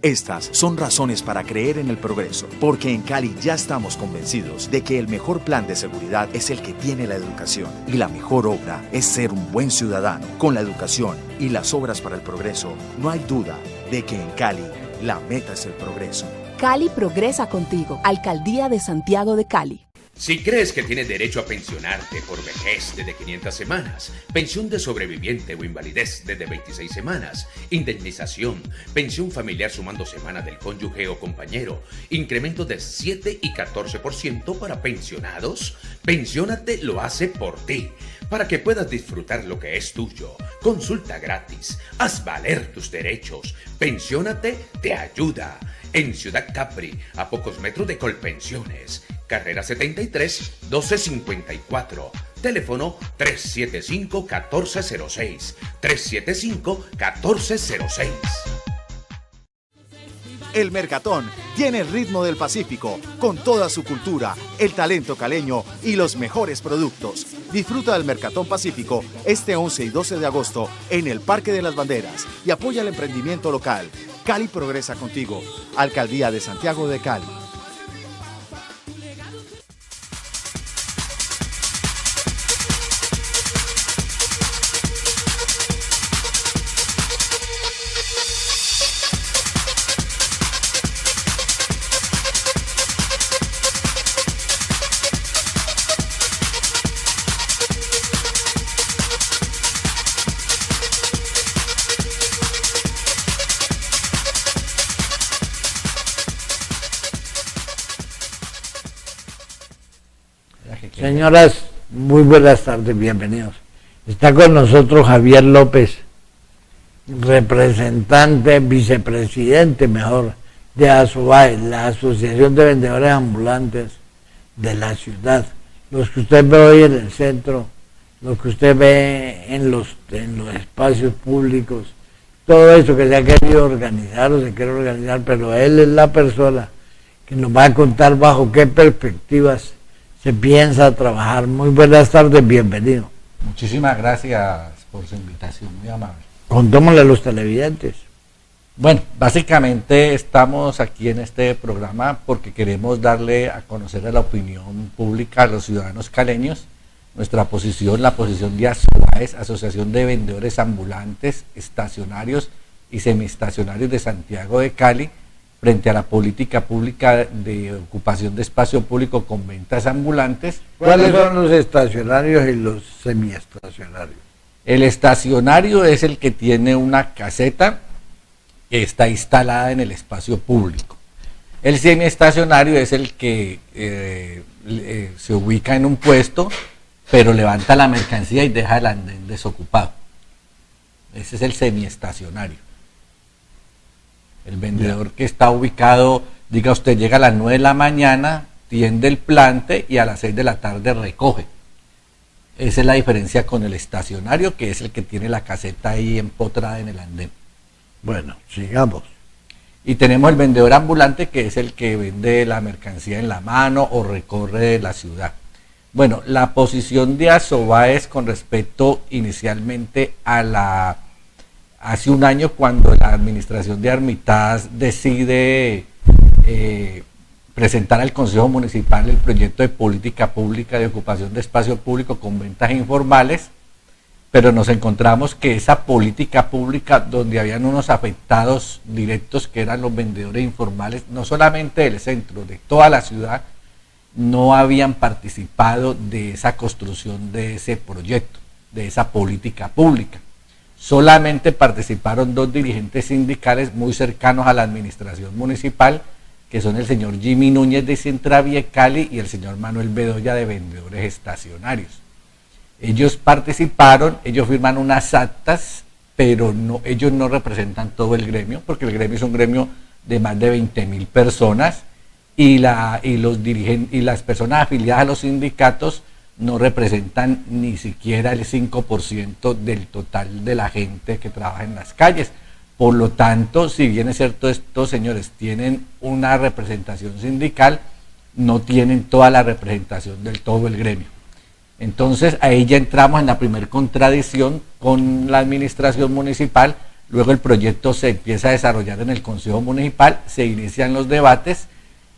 Estas son razones para creer en el progreso, porque en Cali ya estamos convencidos de que el mejor plan de seguridad es el que tiene la educación y la mejor obra es ser un buen ciudadano. Con la educación y las obras para el progreso, no hay duda de que en Cali la meta es el progreso. Cali progresa contigo. Alcaldía de Santiago de Cali. Si crees que tienes derecho a pensionarte por vejez desde 500 semanas, pensión de sobreviviente o invalidez desde 26 semanas, indemnización, pensión familiar sumando semanas del cónyuge o compañero, incremento de 7 y 14% para pensionados, Pensiónate lo hace por ti, para que puedas disfrutar lo que es tuyo. Consulta gratis, haz valer tus derechos, Pensiónate te ayuda. En Ciudad Capri, a pocos metros de Colpensiones. Carrera 73, 1254. Teléfono 375-1406. 375-1406. El Mercatón tiene el ritmo del Pacífico, con toda su cultura, el talento caleño y los mejores productos. Disfruta del Mercatón Pacífico este 11 y 12 de agosto en el Parque de las Banderas y apoya el emprendimiento local. Cali progresa contigo. Alcaldía de Santiago de Cali. Señoras, muy buenas tardes, bienvenidos. Está con nosotros Javier López, representante, vicepresidente, mejor, de ASOVAE, la Asociación de Vendedores Ambulantes de la ciudad. Los que usted ve hoy en el centro, los que usted ve en los espacios públicos, todo eso que se ha querido organizar o se quiere organizar, pero él es la persona que nos va a contar bajo qué perspectivas se piensa trabajar. Muy buenas tardes, bienvenido. Muchísimas gracias por su invitación, muy amable. Contémosle a los televidentes. Bueno, básicamente estamos aquí en este programa porque queremos darle a conocer a la opinión pública, a los ciudadanos caleños, nuestra posición, la posición de ASOVAES, Asociación de Vendedores Ambulantes, Estacionarios y Semiestacionarios de Santiago de Cali, frente a la política pública de ocupación de espacio público con ventas ambulantes. ¿Cuáles son los estacionarios y los semiestacionarios? El estacionario es el que tiene una caseta que está instalada en el espacio público. El semiestacionario es el que se ubica en un puesto, pero levanta la mercancía y deja el andén desocupado. Ese es el semiestacionario. El vendedor que está ubicado, diga usted, llega a las 9 de la mañana, tiende el plante y a las 6 de la tarde recoge. Esa es la diferencia con el estacionario, que es el que tiene la caseta ahí empotrada en el andén. Bueno, sigamos. Y tenemos el vendedor ambulante, que es el que vende la mercancía en la mano o recorre la ciudad. Bueno, la posición de ASOVAES con respecto inicialmente a hace un año, cuando la administración de Armitage decide presentar al Consejo Municipal el proyecto de política pública de ocupación de espacio público con ventas informales, pero nos encontramos que esa política pública, donde habían unos afectados directos que eran los vendedores informales, no solamente del centro, de toda la ciudad, no habían participado de esa construcción de ese proyecto, de esa política pública. Solamente participaron dos dirigentes sindicales muy cercanos a la administración municipal, que son el señor Jimmy Núñez de Centravie Cali y el señor Manuel Bedoya de Vendedores Estacionarios. Ellos participaron, ellos firman unas actas, pero ellos no representan todo el gremio, porque el gremio es un gremio de más de 20.000 personas y las personas afiliadas a los sindicatos no representan ni siquiera el 5% del total de la gente que trabaja en las calles. Por lo tanto, si bien es cierto, estos señores tienen una representación sindical, no tienen toda la representación del todo el gremio. Entonces, ahí ya entramos en la primer contradicción con la administración municipal, luego el proyecto se empieza a desarrollar en el Consejo Municipal, se inician los debates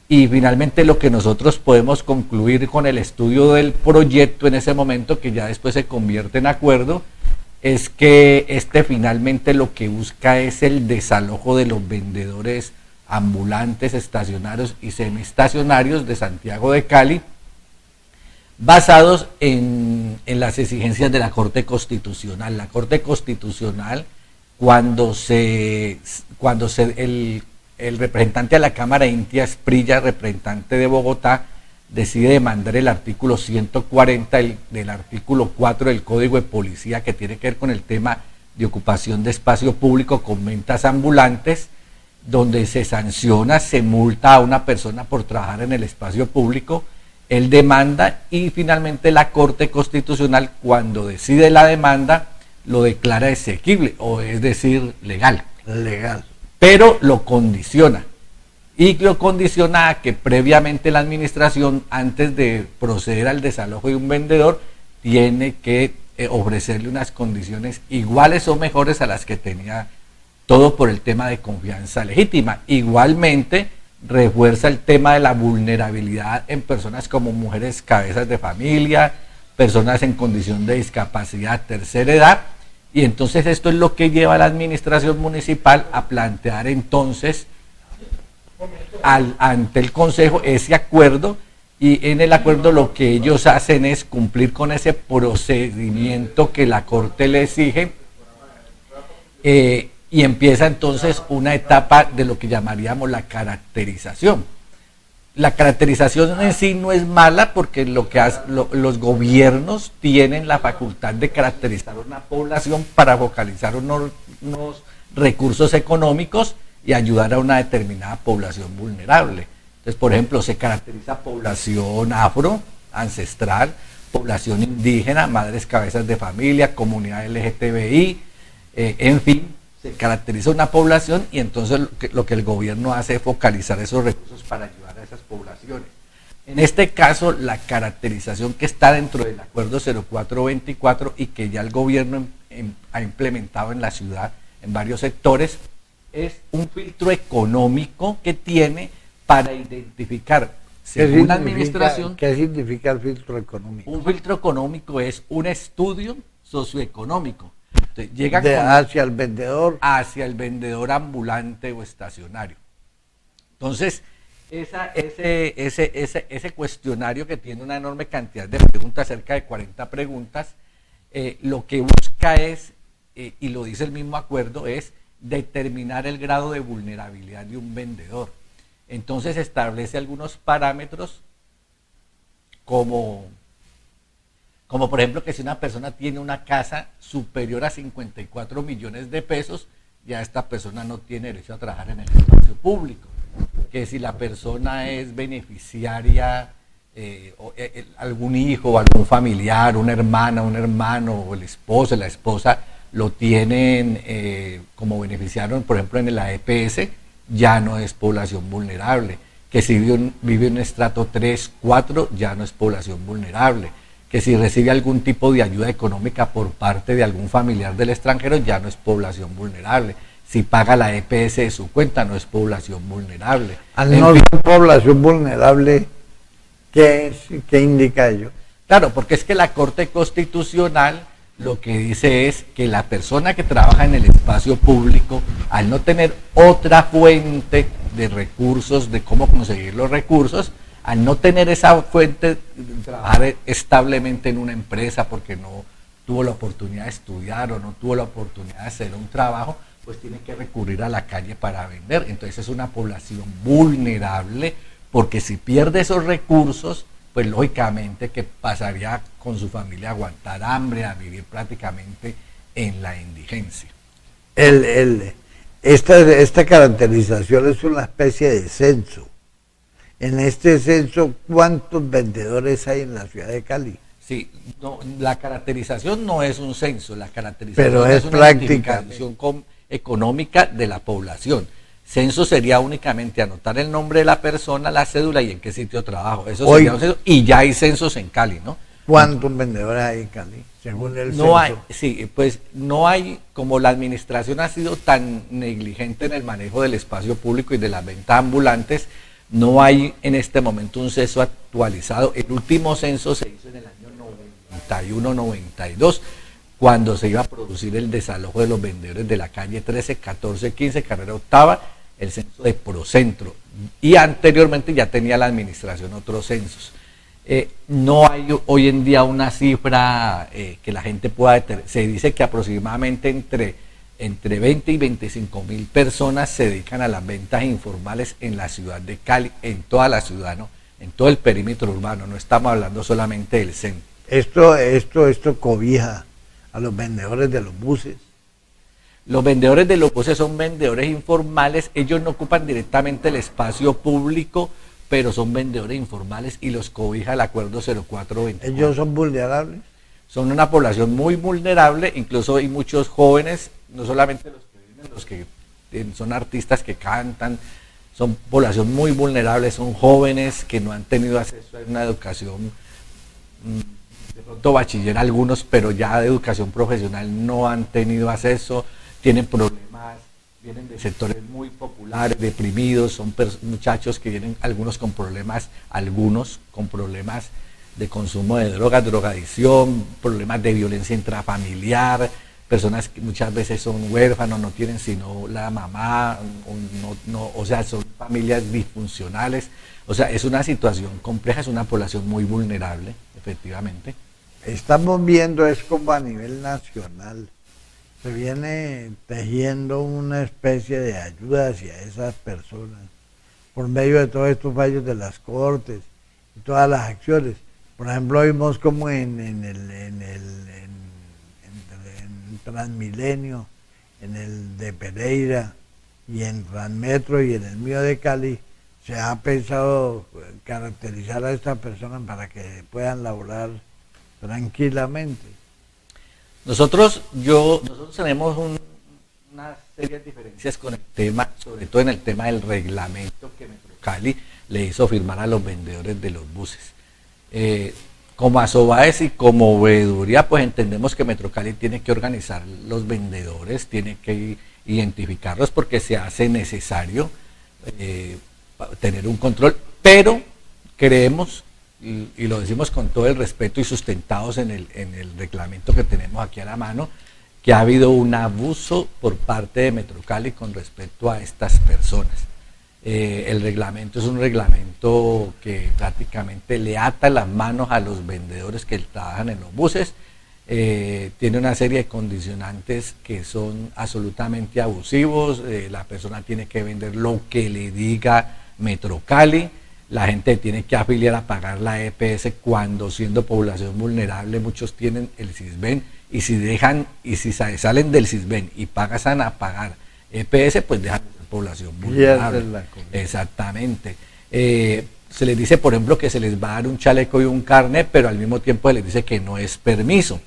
y finalmente lo que nosotros podemos concluir con el estudio del proyecto en ese momento, que ya después se convierte en acuerdo, es que finalmente lo que busca es el desalojo de los vendedores ambulantes, estacionarios y semiestacionarios de Santiago de Cali, basados en las exigencias de la Corte Constitucional. La Corte Constitucional, cuando el representante de la Cámara, Inti Asprilla, representante de Bogotá, decide demandar el artículo 140 del artículo 4 del Código de Policía, que tiene que ver con el tema de ocupación de espacio público con ventas ambulantes, donde se sanciona, se multa a una persona por trabajar en el espacio público. Él demanda y finalmente la Corte Constitucional, cuando decide la demanda, lo declara exequible, o es decir, legal. Pero lo condiciona. Y lo condiciona a que previamente la administración, antes de proceder al desalojo de un vendedor, tiene que ofrecerle unas condiciones iguales o mejores a las que tenía, todo por el tema de confianza legítima. Igualmente, refuerza el tema de la vulnerabilidad en personas como mujeres cabezas de familia, personas en condición de discapacidad, tercera edad, y entonces esto es lo que lleva a la administración municipal a plantear entonces ante el Consejo ese acuerdo, y en el acuerdo lo que ellos hacen es cumplir con ese procedimiento que la Corte le exige, y empieza entonces una etapa de lo que llamaríamos la caracterización. La caracterización en sí no es mala, porque los gobiernos tienen la facultad de caracterizar una población para focalizar unos recursos económicos y ayudar a una determinada población vulnerable. Entonces, por ejemplo, se caracteriza población afro, ancestral, población indígena, madres cabezas de familia, comunidad LGTBI, en fin, se caracteriza una población y entonces lo que el gobierno hace es focalizar esos recursos para ayudar a esas poblaciones. En este caso, la caracterización que está dentro del acuerdo 0424 y que ya el gobierno ha implementado en la ciudad en varios sectores, es un filtro económico que tiene para identificar, según la administración. ¿Qué significa el filtro económico? Un filtro económico es un estudio socioeconómico. Entonces, llega hacia el vendedor. Hacia el vendedor ambulante o estacionario. Entonces, ese cuestionario, que tiene una enorme cantidad de preguntas, cerca de 40 preguntas, lo que busca es, y lo dice el mismo acuerdo, es determinar el grado de vulnerabilidad de un vendedor. Entonces establece algunos parámetros como por ejemplo que si una persona tiene una casa superior a 54 millones de pesos, ya esta persona no tiene derecho a trabajar en el espacio público. Que si la persona es beneficiaria, algún hijo, algún familiar, una hermana, un hermano, o el esposo, la esposa, lo tienen como beneficiario, por ejemplo, en la EPS, ya no es población vulnerable. Que si vive en estrato 3, 4, ya no es población vulnerable. Que si recibe algún tipo de ayuda económica por parte de algún familiar del extranjero, ya no es población vulnerable. Si paga la EPS de su cuenta, no es población vulnerable. Al no ser población vulnerable, ¿qué indica ello? Claro, porque es que la Corte Constitucional lo que dice es que la persona que trabaja en el espacio público, al no tener otra fuente de recursos, de cómo conseguir los recursos, al no tener esa fuente, de trabajar establemente en una empresa porque no tuvo la oportunidad de estudiar o no tuvo la oportunidad de hacer un trabajo, pues tiene que recurrir a la calle para vender. Entonces es una población vulnerable, porque si pierde esos recursos, pues lógicamente que pasaría con su familia a aguantar hambre, a vivir prácticamente en la indigencia. Esta caracterización es una especie de censo. En este censo, ¿cuántos vendedores hay en la ciudad de Cali? Sí, no, la caracterización no es un censo, la caracterización pero es una identificación económica de la población. Censo sería únicamente anotar el nombre de la persona, la cédula y en qué sitio trabajo. Eso sería un censo, y ya hay censos en Cali, ¿no? ¿Cuántos vendedores hay en Cali, según el censo? No hay, sí, pues no hay, como la administración ha sido tan negligente en el manejo del espacio público y de las ventas ambulantes, no hay en este momento un censo actualizado. El último censo se hizo en el año 91-92, cuando se iba a producir el desalojo de los vendedores de la calle 13, 14, 15, carrera octava, el censo de Procentro. Y anteriormente ya tenía la administración otros censos. No hay hoy en día una cifra que la gente pueda determinar. Se dice que aproximadamente entre 20 y 25 mil personas se dedican a las ventas informales en la ciudad de Cali, en toda la ciudad, ¿no? En todo el perímetro urbano, no estamos hablando solamente del centro. Esto cobija a los vendedores de los buses. Los vendedores de los buses son vendedores informales, ellos no ocupan directamente el espacio público, pero son vendedores informales y los cobija el acuerdo 0424. ¿Ellos son vulnerables? Son una población muy vulnerable, incluso hay muchos jóvenes, no solamente los que son artistas que cantan, son población muy vulnerable, son jóvenes que no han tenido acceso a una educación, de pronto bachiller algunos, pero ya de educación profesional no han tenido acceso, tienen problemas, vienen de sectores muy populares, deprimidos, son muchachos que vienen algunos con problemas de consumo de drogas, drogadicción, problemas de violencia intrafamiliar, personas que muchas veces son huérfanos, no tienen sino la mamá, o sea, son familias disfuncionales, o sea, es una situación compleja, es una población muy vulnerable, efectivamente. Estamos viendo es como a nivel nacional, se viene tejiendo una especie de ayuda hacia esas personas, por medio de todos estos fallos de las cortes y todas las acciones. Por ejemplo, vimos como en Transmilenio, en el de Pereira y en Transmetro y en el mío de Cali, se ha pensado caracterizar a estas personas para que puedan laborar tranquilamente. Nosotros tenemos una serie de diferencias con el tema, sobre todo en el tema del reglamento que Metrocali le hizo firmar a los vendedores de los buses. Como Asobaes y como veeduría, pues entendemos que Metrocali tiene que organizar los vendedores, tiene que identificarlos porque se hace necesario tener un control, pero creemos, y lo decimos con todo el respeto y sustentados en el reglamento que tenemos aquí a la mano, que ha habido un abuso por parte de Metrocali con respecto a estas personas. El reglamento es un reglamento que prácticamente le ata las manos a los vendedores que trabajan en los buses, tiene una serie de condicionantes que son absolutamente abusivos, la persona tiene que vender lo que le diga Metrocali, la gente tiene que afiliar a pagar la EPS cuando siendo población vulnerable muchos tienen el CISBEN y si salen del CISBEN y pasan a pagar EPS, pues dejan de ser población vulnerable. Exactamente. Se les dice, por ejemplo, que se les va a dar un chaleco y un carnet, pero al mismo tiempo se les dice que no es permiso.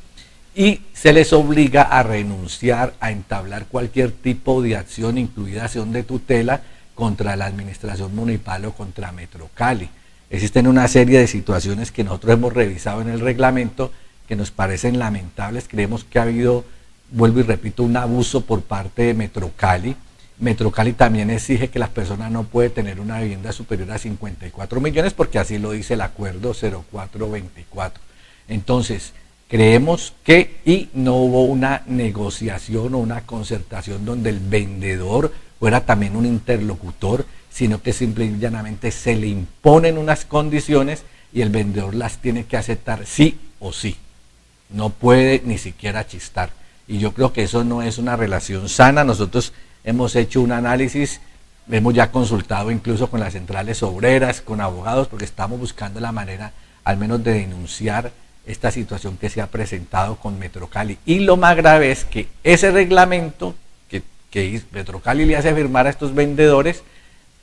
Y se les obliga a renunciar a entablar cualquier tipo de acción, incluida acción de tutela, contra la administración municipal o contra Metrocali. Existen una serie de situaciones que nosotros hemos revisado en el reglamento que nos parecen lamentables. Creemos que ha habido, vuelvo y repito, un abuso por parte de Metrocali. Metrocali también exige que las personas no pueden tener una vivienda superior a 54 millones porque así lo dice el acuerdo 0424. Entonces, creemos que no hubo una negociación o una concertación donde el vendedor fuera también un interlocutor, sino que simple y llanamente se le imponen unas condiciones y el vendedor las tiene que aceptar sí o sí. No puede ni siquiera chistar. Y yo creo que eso no es una relación sana. Nosotros hemos hecho un análisis, hemos ya consultado incluso con las centrales obreras, con abogados, porque estamos buscando la manera al menos de denunciar esta situación que se ha presentado con Metrocali. Y lo más grave es que ese reglamento que Metrocali le hace firmar a estos vendedores,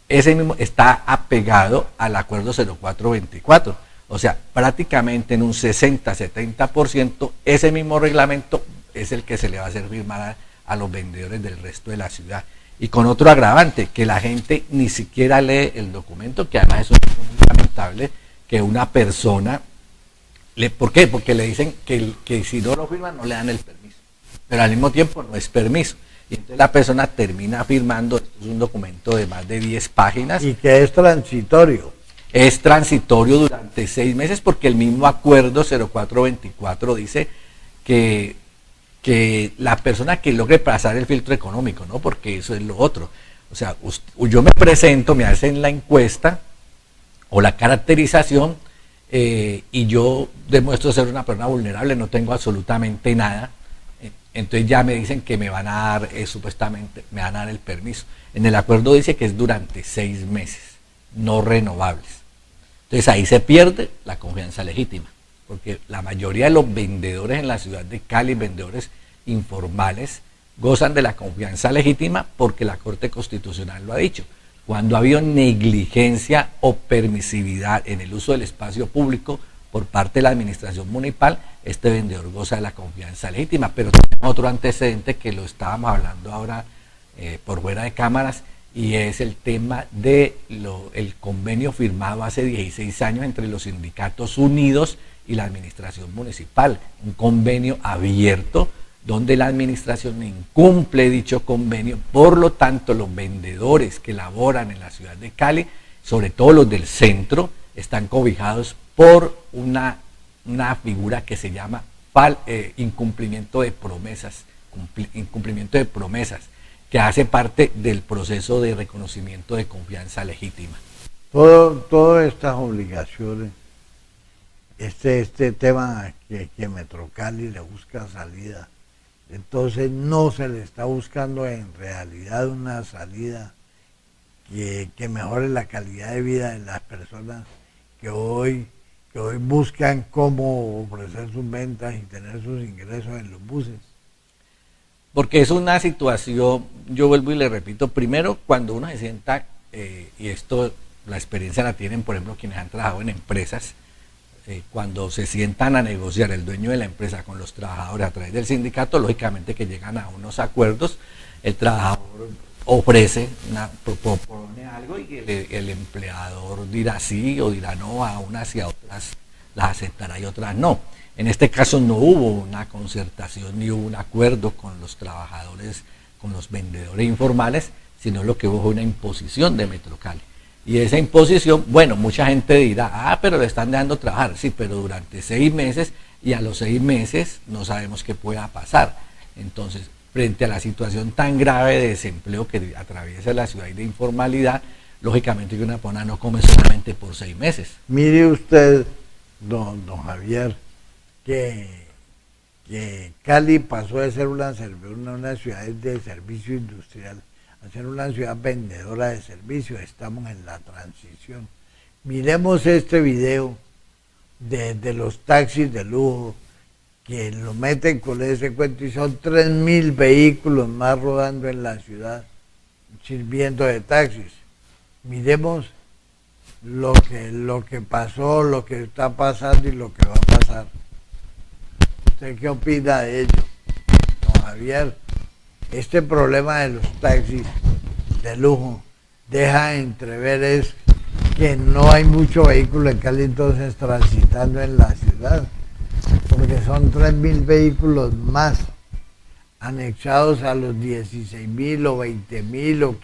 ese mismo está apegado al acuerdo 0424. O sea, prácticamente en un 60-70% ese mismo reglamento es el que se le va a hacer firmar a los vendedores del resto de la ciudad. Y con otro agravante, que la gente ni siquiera lee el documento, que además es un hecho muy lamentable que una persona ¿Por qué? Porque le dicen que si no lo firman no le dan el permiso, pero al mismo tiempo no es permiso. Y entonces la persona termina firmando, esto es un documento de más de 10 páginas. Y que es transitorio. Es transitorio durante 6 meses porque el mismo acuerdo 0424 dice que la persona que logre pasar el filtro económico, ¿no? Porque eso es lo otro. O sea, yo me presento, me hacen la encuesta o la caracterización y yo demuestro ser una persona vulnerable, no tengo absolutamente nada. Entonces ya me dicen que me van a dar, supuestamente, me van a dar el permiso. En el acuerdo dice que es durante 6 meses, no renovables. Entonces ahí se pierde la confianza legítima, porque la mayoría de los vendedores en la ciudad de Cali, vendedores informales, gozan de la confianza legítima porque la Corte Constitucional lo ha dicho. Cuando ha habido negligencia o permisividad en el uso del espacio público por parte de la administración municipal, este vendedor goza de la confianza legítima. Pero tenemos otro antecedente que lo estábamos hablando ahora por fuera de cámaras, y es el tema de el convenio firmado hace 16 años entre los sindicatos unidos y la administración municipal, un convenio abierto donde la administración incumple dicho convenio. Por lo tanto, los vendedores que laboran en la ciudad de Cali, sobre todo los del centro, están cobijados por una figura que se llama incumplimiento de promesas, que hace parte del proceso de reconocimiento de confianza legítima. Todas estas obligaciones, este tema que Metrocali le busca salida, entonces no se le está buscando en realidad una salida que mejore la calidad de vida de las personas que hoy buscan cómo ofrecer sus ventas y tener sus ingresos en los buses. Porque es una situación, yo vuelvo y le repito, primero cuando uno se sienta, y esto la experiencia la tienen por ejemplo quienes han trabajado en empresas, cuando se sientan a negociar el dueño de la empresa con los trabajadores a través del sindicato, lógicamente que llegan a unos acuerdos, el trabajador propone algo y el empleador dirá sí o dirá no, a unas y a otras las aceptará y otras no. En este caso no hubo una concertación ni hubo un acuerdo con los trabajadores, con los vendedores informales, sino lo que hubo fue una imposición de Metrocali. Y esa imposición, bueno, mucha gente dirá, pero le están dejando trabajar, sí, pero durante 6 meses, y a los 6 meses no sabemos qué pueda pasar. Entonces, frente a la situación tan grave de desempleo que atraviesa la ciudad y de informalidad, lógicamente que una persona no come solamente por 6 meses. Mire usted, don Javier, que Cali pasó de ser una ciudad de servicio industrial a ser una ciudad vendedora de servicios. Estamos en la transición. Miremos este video de los taxis de lujo que lo meten con ese cuento y son 3.000 vehículos más rodando en la ciudad sirviendo de taxis. Miremos lo que pasó, lo que está pasando y lo que va a pasar. ¿Usted qué opina de ello, don Javier? Este problema de los taxis de lujo deja entrever es que no hay mucho vehículo en Cali entonces transitando en la ciudad, porque son 3.000 vehículos más anexados a los 16.000 o 20.000 o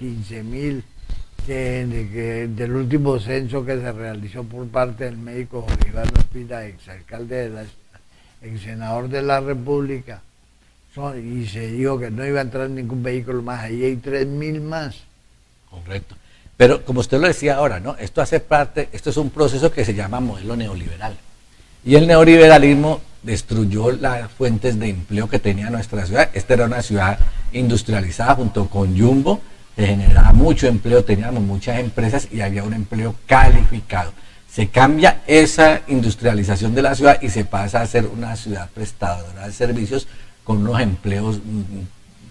15.000 del último censo que se realizó por parte del médico Jorge Iván Ospina, exalcalde ex senador de la República, y se dijo que no iba a entrar ningún vehículo más. Ahí hay 3.000 más. Correcto. Pero como usted lo decía ahora, ¿no? Esto es un proceso que se llama modelo neoliberal. Y el neoliberalismo destruyó las fuentes de empleo que tenía nuestra ciudad. Esta era una ciudad industrializada junto con Jumbo, se generaba mucho empleo, teníamos muchas empresas y había un empleo calificado. Se cambia esa industrialización de la ciudad y se pasa a ser una ciudad prestadora de servicios con unos empleos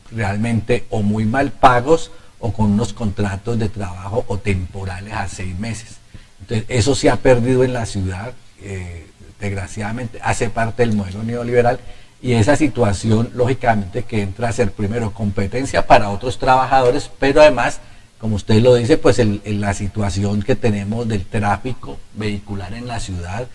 realmente o muy mal pagos o con unos contratos de trabajo o temporales a 6 meses. Entonces eso se ha perdido en la ciudad, desgraciadamente hace parte del modelo neoliberal, y esa situación lógicamente que entra a ser primero competencia para otros trabajadores, pero además, como usted lo dice, pues en la situación que tenemos del tráfico vehicular en la ciudad,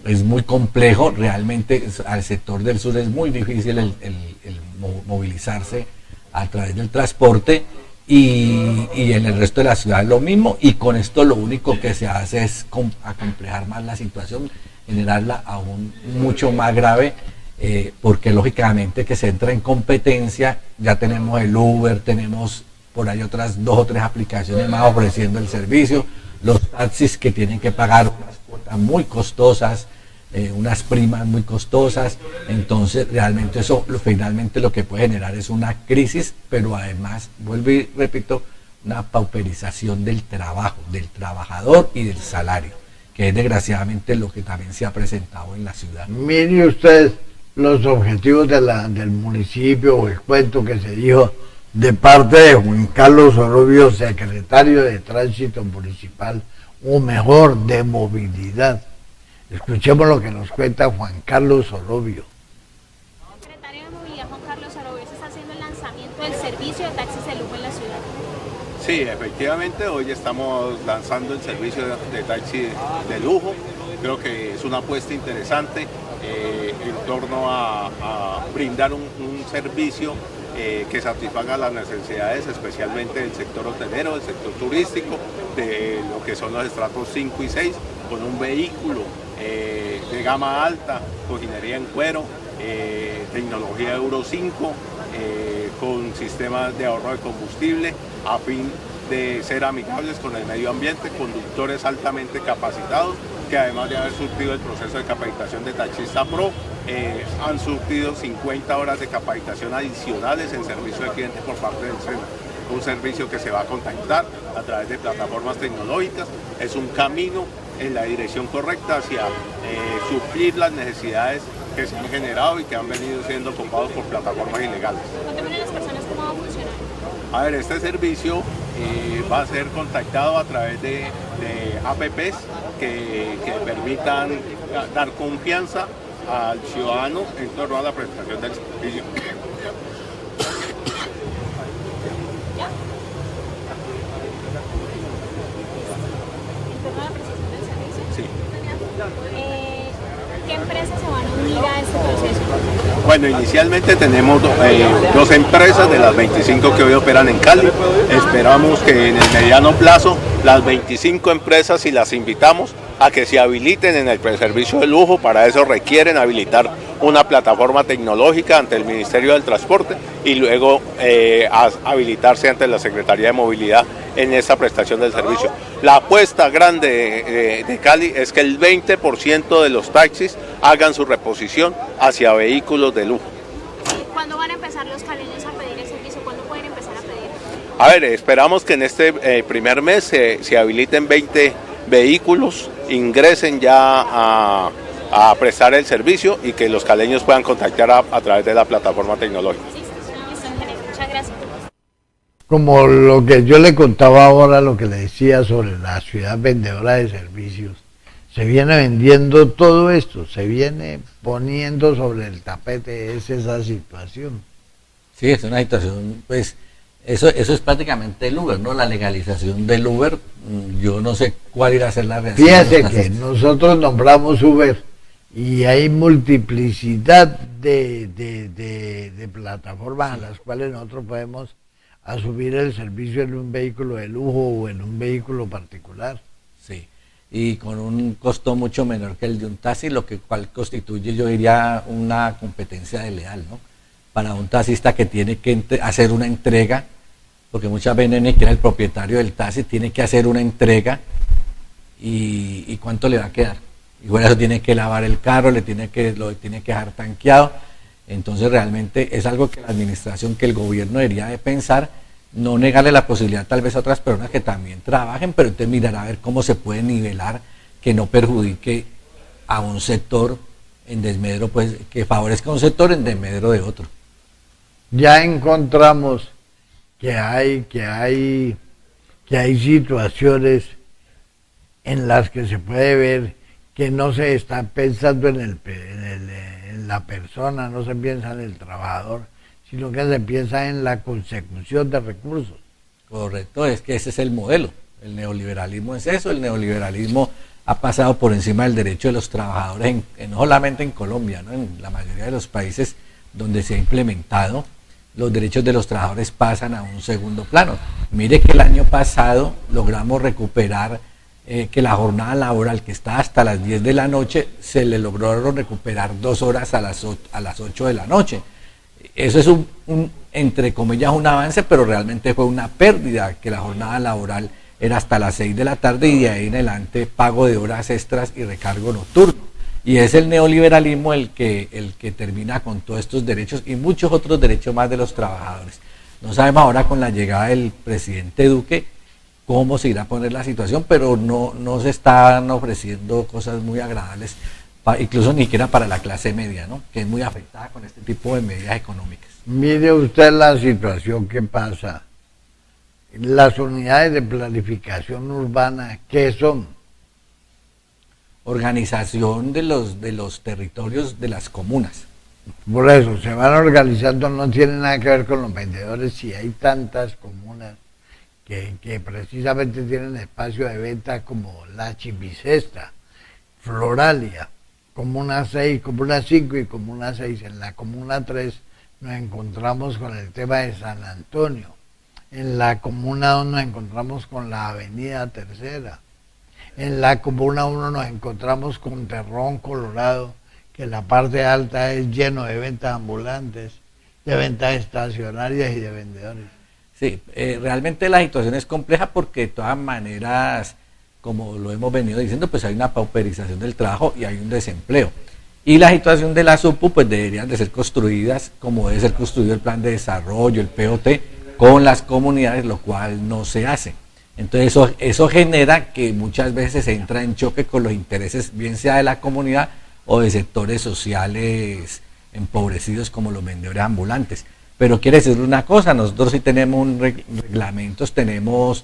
es muy complejo, realmente al sector del sur es muy difícil el movilizarse a través del transporte, y en el resto de la ciudad es lo mismo, y con esto lo único que se hace es acomplejar más la situación, generarla aún mucho más grave, porque lógicamente que se entra en competencia. Ya tenemos el Uber, tenemos por ahí otras 2 o 3 aplicaciones más ofreciendo el servicio, los taxis que tienen que pagar unas cuotas muy costosas, unas primas muy costosas. Entonces realmente eso finalmente lo que puede generar es una crisis, pero además, vuelvo y repito, una pauperización del trabajo, del trabajador y del salario, que es desgraciadamente lo que también se ha presentado en la ciudad. Mire usted los objetivos del municipio, o el cuento que se dijo de parte de Juan Carlos Orobio, secretario de Tránsito Municipal, o mejor, de Movilidad. Escuchemos lo que nos cuenta Juan Carlos Orobio. Secretario de Movilidad Juan Carlos Orobio, se está haciendo el lanzamiento del servicio de taxis de lujo en la ciudad. Sí, efectivamente, hoy estamos lanzando el servicio de taxi de lujo. Creo que es una apuesta interesante en torno a brindar un servicio que satisfaga las necesidades, especialmente del sector hotelero, del sector turístico, de lo que son los estratos 5 y 6, con un vehículo de gama alta, cojinería en cuero, tecnología Euro 5, con sistemas de ahorro de combustible, a fin de ser amigables con el medio ambiente, conductores altamente capacitados, que además de haber surtido el proceso de capacitación de Taxista Pro, han surtido 50 horas de capacitación adicionales en servicio al cliente por parte del centro. Un servicio que se va a contactar a través de plataformas tecnológicas. Es un camino en la dirección correcta hacia suplir las necesidades que se han generado y que han venido siendo ocupados por plataformas ilegales. Cuéntame a las personas cómo va a funcionar. A ver, este servicio va a ser contactado a través de apps que permitan dar confianza al ciudadano en torno a la prestación del servicio. Sí. ¿Qué empresas se van a unir a este proceso? Bueno, inicialmente tenemos 2 empresas de las 25 que hoy operan en Cali. Esperamos que en el mediano plazo las 25 empresas, y las invitamos a que se habiliten en el servicio de lujo. Para eso requieren habilitar una plataforma tecnológica ante el Ministerio del Transporte y luego habilitarse ante la Secretaría de Movilidad en esta prestación del servicio. La apuesta grande de Cali es que el 20% de los taxis hagan su reposición hacia vehículos de lujo. ¿Cuándo van a empezar los caleños a pedir el servicio? ¿Cuándo pueden empezar a pedir? A ver, esperamos que en este primer mes se habiliten 20 vehículos, ingresen ya a prestar el servicio y que los caleños puedan contactar a través de la plataforma tecnológica. Listo, ingeniero. Muchas gracias. Como lo que yo le contaba ahora, lo que le decía sobre la ciudad vendedora de servicios, se viene vendiendo todo esto, se viene poniendo sobre el tapete, es esa situación. Sí, es una situación, pues, eso es prácticamente el Uber, ¿no? La legalización del Uber, yo no sé cuál irá a ser la reacción. Fíjate que nosotros nombramos Uber y hay multiplicidad de plataformas a las cuales nosotros podemos asumir el servicio en un vehículo de lujo o en un vehículo particular. Sí, y con un costo mucho menor que el de un taxi, lo que cual constituye, yo diría, una competencia desleal, ¿no? Para un taxista que tiene que hacer una entrega, porque muchas veces ni siquiera el propietario del taxi tiene que hacer una entrega, y ¿cuánto le va a quedar? Y bueno, eso tiene que lavar el carro, lo tiene que dejar tanqueado. Entonces realmente es algo que la administración, que el gobierno debería de pensar, no negarle la posibilidad tal vez a otras personas que también trabajen, pero entonces mirar a ver cómo se puede nivelar, que no perjudique a un sector en desmedro, pues que favorezca a un sector en desmedro de otro. Ya encontramos que hay situaciones en las que se puede ver que no se está pensando en la persona, no se piensa en el trabajador, sino que se piensa en la consecución de recursos. Correcto, es que ese es el modelo. El neoliberalismo es eso, el neoliberalismo ha pasado por encima del derecho de los trabajadores, no solamente en Colombia, ¿no? En la mayoría de los países donde se ha implementado, los derechos de los trabajadores pasan a un segundo plano. Mire que el año pasado logramos recuperar que la jornada laboral, que está hasta las 10 de la noche, se le logró recuperar 2 horas a las 8 de la noche. Eso es entre comillas, un avance, pero realmente fue una pérdida, que la jornada laboral era hasta las 6 de la tarde y de ahí en adelante pago de horas extras y recargo nocturno. Y es el neoliberalismo el que termina con todos estos derechos y muchos otros derechos más de los trabajadores. No sabemos ahora con la llegada del presidente Duque cómo se irá a poner la situación, pero no se están ofreciendo cosas muy agradables, incluso ni siquiera para la clase media, ¿no? Que es muy afectada con este tipo de medidas económicas. Mire usted la situación que pasa. Las unidades de planificación urbana, ¿qué son? Organización de los territorios de las comunas. Por eso, se van organizando, no tiene nada que ver con los vendedores, si hay tantas comunas que precisamente tienen espacio de venta como La Chimbicesta, Floralia, Comuna 6, Comuna 5 y Comuna 6. En la Comuna 3 nos encontramos con el tema de San Antonio. En la Comuna 2 nos encontramos con la Avenida Tercera. En la Comuna 1 nos encontramos con Terrón Colorado, que la parte alta es lleno de ventas ambulantes, de ventas estacionarias y de vendedores. Sí, realmente la situación es compleja porque de todas maneras, como lo hemos venido diciendo, pues hay una pauperización del trabajo y hay un desempleo. Y la situación de la SUPU pues deberían de ser construidas como debe ser construido el plan de desarrollo, el POT, con las comunidades, lo cual no se hace. Entonces eso genera que muchas veces se entra en choque con los intereses, bien sea de la comunidad o de sectores sociales empobrecidos como los vendedores ambulantes. Pero quiere decir una cosa, nosotros sí tenemos reglamentos, tenemos,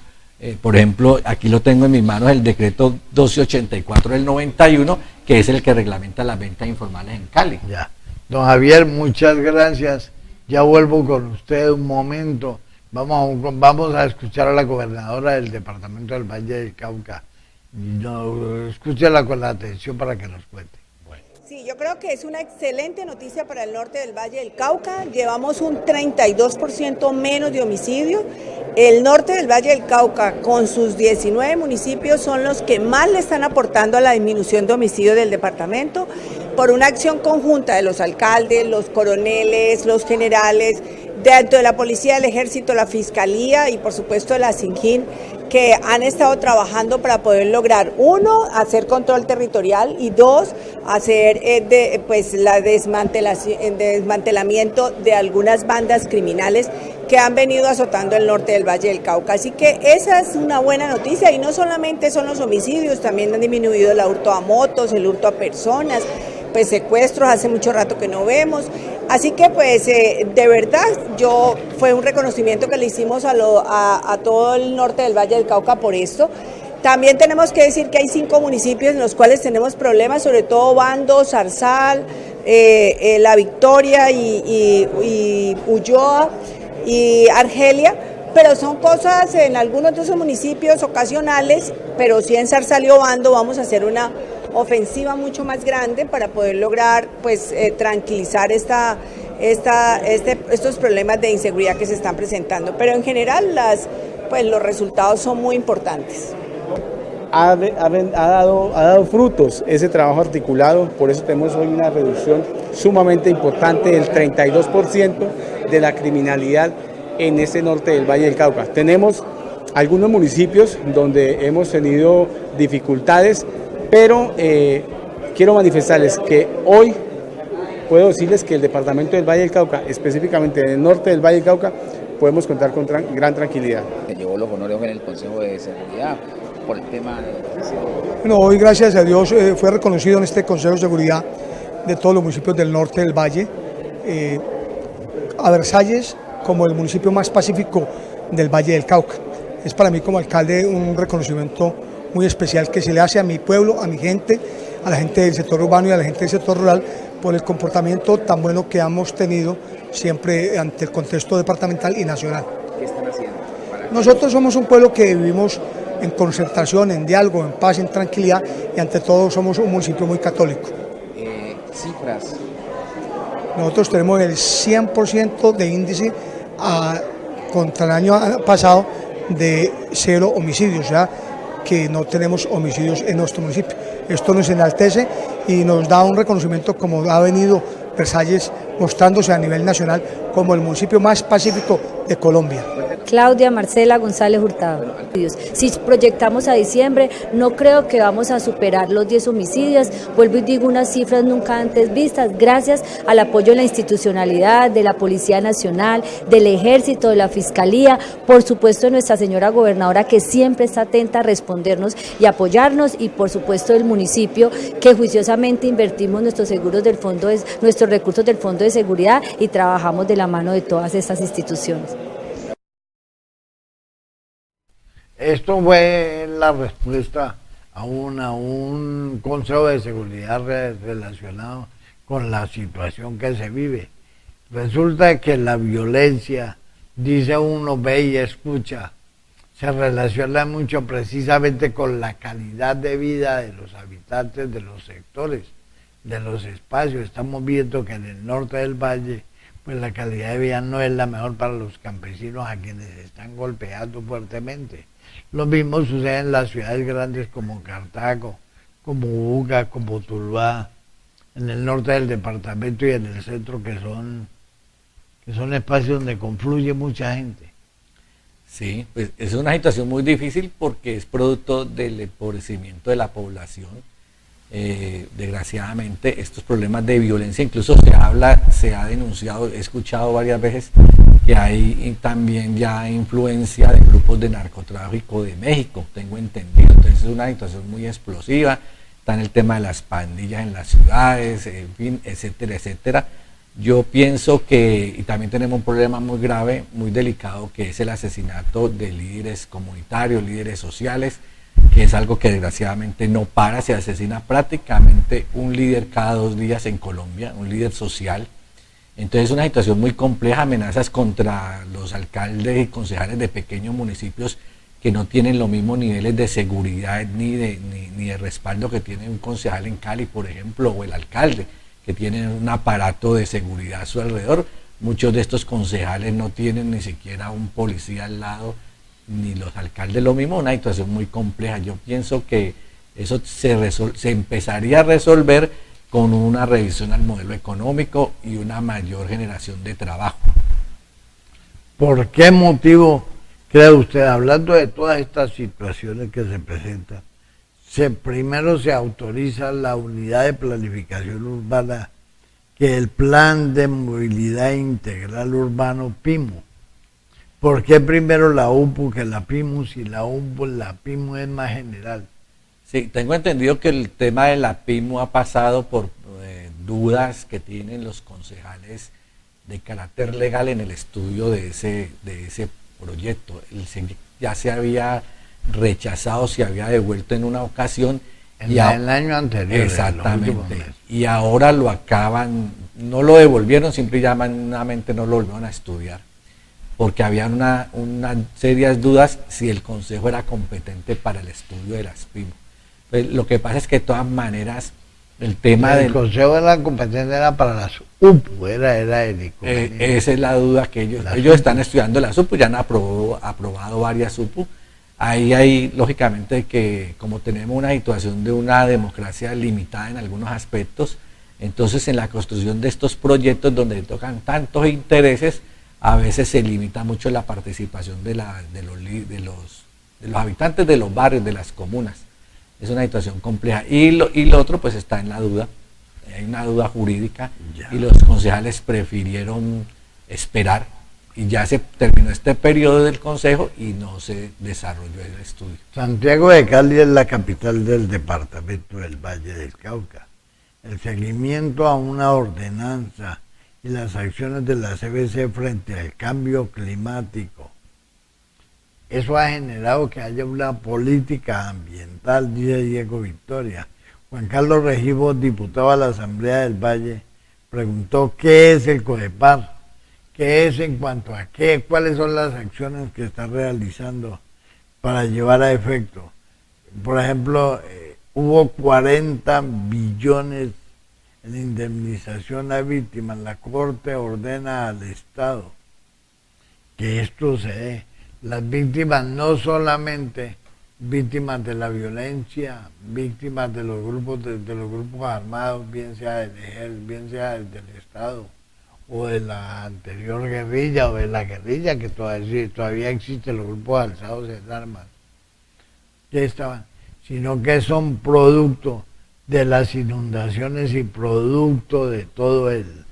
por ejemplo, aquí lo tengo en mis manos, el decreto 1284 del 91, que es el que reglamenta las ventas informales en Cali. Ya. Don Javier, muchas gracias. Ya vuelvo con usted un momento. Vamos a escuchar a la gobernadora del departamento del Valle del Cauca. Escúchela con la atención para que nos cuente. Sí, yo creo que es una excelente noticia para el norte del Valle del Cauca. Llevamos un 32% menos de homicidio. El norte del Valle del Cauca, con sus 19 municipios, son los que más le están aportando a la disminución de homicidio del departamento, por una acción conjunta de los alcaldes, los coroneles, los generales, dentro de la policía, el ejército, la fiscalía y por supuesto de la SINJIN, que han estado trabajando para poder lograr, uno, hacer control territorial y dos, hacer la desmantelamiento de algunas bandas criminales que han venido azotando el norte del Valle del Cauca. Así que esa es una buena noticia y no solamente son los homicidios, también han disminuido el hurto a motos, el hurto a personas, pues secuestros hace mucho rato que no vemos. Así que pues de verdad fue un reconocimiento que le hicimos a todo el norte del Valle del Cauca por esto. También tenemos que decir que hay 5 municipios en los cuales tenemos problemas, sobre todo Bando, Zarzal, La Victoria y Ulloa y Argelia, pero son cosas en algunos de esos municipios ocasionales, pero sí en Zarzal y Bando vamos a hacer una ofensiva mucho más grande para poder lograr pues tranquilizar estos problemas de inseguridad que se están presentando, pero en general los resultados son muy importantes. Ha dado frutos ese trabajo articulado, por eso tenemos hoy una reducción sumamente importante del 32% de la criminalidad en este norte del Valle del Cauca. Tenemos algunos municipios donde hemos tenido dificultades, pero quiero manifestarles que hoy puedo decirles que el departamento del Valle del Cauca, específicamente en el norte del Valle del Cauca, podemos contar con gran tranquilidad. Se llevó los honores en el Consejo de Seguridad por el tema de... Bueno, hoy gracias a Dios fue reconocido en este Consejo de Seguridad de todos los municipios del norte del Valle, a Versalles como el municipio más pacífico del Valle del Cauca. Es para mí como alcalde un reconocimiento muy especial que se le hace a mi pueblo, a mi gente, a la gente del sector urbano y a la gente del sector rural por el comportamiento tan bueno que hemos tenido siempre ante el contexto departamental y nacional. ¿Qué están haciendo? Nosotros somos un pueblo que vivimos en concertación, en diálogo, en paz, en tranquilidad, y ante todo somos un municipio muy católico. Cifras. Nosotros tenemos el 100% de índice contra el año pasado de 0 homicidios, o sea que no tenemos homicidios en nuestro municipio. Esto nos enaltece y nos da un reconocimiento, como ha venido Versalles mostrándose a nivel nacional como el municipio más pacífico de Colombia. Claudia Marcela González Hurtado. Si proyectamos a diciembre, no creo que vamos a superar los 10 homicidios. Vuelvo y digo unas cifras nunca antes vistas, gracias al apoyo de la institucionalidad, de la Policía Nacional, del Ejército, de la Fiscalía, por supuesto de nuestra señora gobernadora, que siempre está atenta a respondernos y apoyarnos, y por supuesto del municipio, que juiciosamente invertimos nuestros recursos del Fondo de Seguridad y trabajamos de la mano de todas estas instituciones. Esto fue la respuesta a un Consejo de Seguridad relacionado con la situación que se vive. Resulta que la violencia, dice uno, ve y escucha, se relaciona mucho precisamente con la calidad de vida de los habitantes de los sectores, de los espacios. Estamos viendo que en el norte del valle, pues la calidad de vida no es la mejor para los campesinos, a quienes están golpeando fuertemente. Lo mismo sucede en las ciudades grandes como Cartago, como Buga, como Tuluá, en el norte del departamento y en el centro, que son espacios donde confluye mucha gente. Sí, pues es una situación muy difícil porque es producto del empobrecimiento de la población. Desgraciadamente estos problemas de violencia, incluso se ha denunciado, he escuchado varias veces que hay también ya influencia de grupos de narcotráfico de México, tengo entendido. Entonces es una situación muy explosiva, está en el tema de las pandillas en las ciudades, en fin, etcétera, etcétera. Yo pienso que, y también tenemos un problema muy grave, muy delicado, que es el asesinato de líderes comunitarios, líderes sociales, que es algo que desgraciadamente no para, se asesina prácticamente un líder cada 2 días en Colombia, un líder social. Entonces es una situación muy compleja, amenazas contra los alcaldes y concejales de pequeños municipios que no tienen los mismos niveles de seguridad ni de respaldo que tiene un concejal en Cali, por ejemplo, o el alcalde, que tienen un aparato de seguridad a su alrededor. Muchos de estos concejales no tienen ni siquiera un policía al lado, ni los alcaldes lo mismo, una situación muy compleja. Yo pienso que eso se empezaría a resolver con una revisión al modelo económico y una mayor generación de trabajo. ¿Por qué motivo cree usted, hablando de todas estas situaciones que se presentan, primero se autoriza la unidad de planificación urbana, que el Plan de Movilidad Integral Urbano PIMU? ¿Por qué primero la UPU que la PIMU, si la PIMU es más general? Sí, tengo entendido que el tema de la PIMU ha pasado por dudas que tienen los concejales de carácter legal en el estudio de ese proyecto. Ya se había rechazado, se había devuelto en una ocasión. En el año anterior. Exactamente. Y ahora lo acaban, no lo devolvieron, simplemente no lo volvieron a estudiar, porque había unas serias dudas si el consejo era competente para el estudio de las PIMU. Pues lo que pasa es que de todas maneras el tema del consejo de la competencia era para las UPU, era el esa es la duda que ellos están estudiando las UPU, ya han aprobado varias UPU. Ahí hay, lógicamente, que como tenemos una situación de una democracia limitada en algunos aspectos, entonces en la construcción de estos proyectos donde tocan tantos intereses, a veces se limita mucho la participación de los habitantes de los barrios, de las comunas. Es una situación compleja. Y lo otro pues está en la duda, hay una duda jurídica, y los concejales prefirieron esperar, y ya se terminó este periodo del consejo y no se desarrolló el estudio. Santiago de Cali es la capital del departamento del Valle del Cauca. El seguimiento a una ordenanza y las acciones de la CBC frente al cambio climático, eso ha generado que haya una política ambiental, dice Diego Victoria. Juan Carlos Rengifo, diputado a la Asamblea del Valle, preguntó qué es el CODEPAR, qué es en cuanto a qué, cuáles son las acciones que está realizando para llevar a efecto. Por ejemplo, hubo 40 billones en indemnización a víctimas. La Corte ordena al Estado que esto se dé. Las víctimas no solamente víctimas de la violencia, víctimas de los grupos armados, bien sea del ejército, bien sea del Estado, o de la anterior guerrilla, o de la guerrilla, que todavía existen los grupos alzados en armas, que estaban, sino que son producto de las inundaciones y producto de todo el